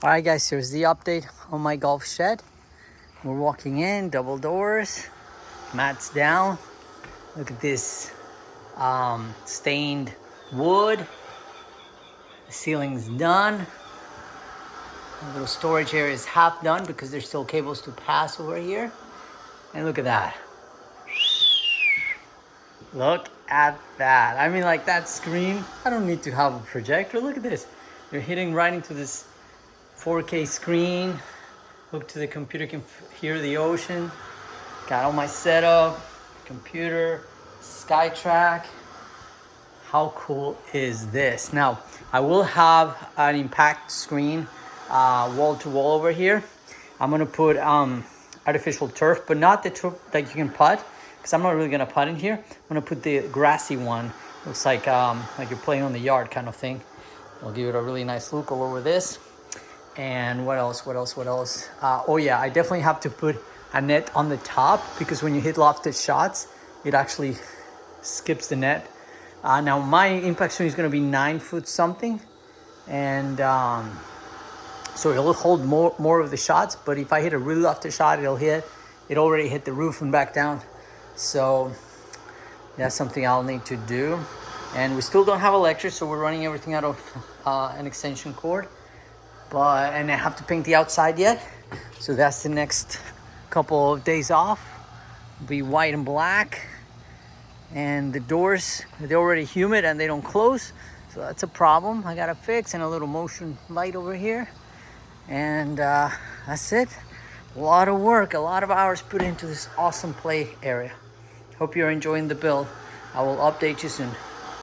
All right, guys, here's the update on my golf shed. We're walking in, double doors, mats down. Look at this stained wood. The ceiling's done. The little storage area is half done because there's still cables to pass over here. And look at that. Look at that. I mean, like that screen, I don't need to have a projector. Look at this. You're hitting right into this 4K screen. Hook to the computer, can hear the ocean. Got all my setup, computer, SkyTrack. How cool is this? Now, I will have an impact screen wall to wall over here. I'm gonna put artificial turf, but not the turf that you can putt, because I'm not really gonna putt in here. I'm gonna put the grassy one. Looks like you're playing on the yard kind of thing. I'll give it a really nice look all over this. And what else? Oh yeah, I definitely have to put a net on the top, because when you hit lofted shots, it actually skips the net. Now my impact swing is going to be 9 foot something, and so it'll hold more of the shots. But if I hit a really lofted shot, it already hit the roof and back down. So that's something I'll need to do. And we still don't have electric, so we're running everything out of an extension cord. And I have to paint the outside yet, so that's the next couple of days off. Be white and black, and the doors, they're already humid and they don't close, so that's a problem I gotta fix. And a little motion light over here, and that's it. A lot of work, a lot of hours put into this awesome play area. Hope you're enjoying the build. I will update you soon.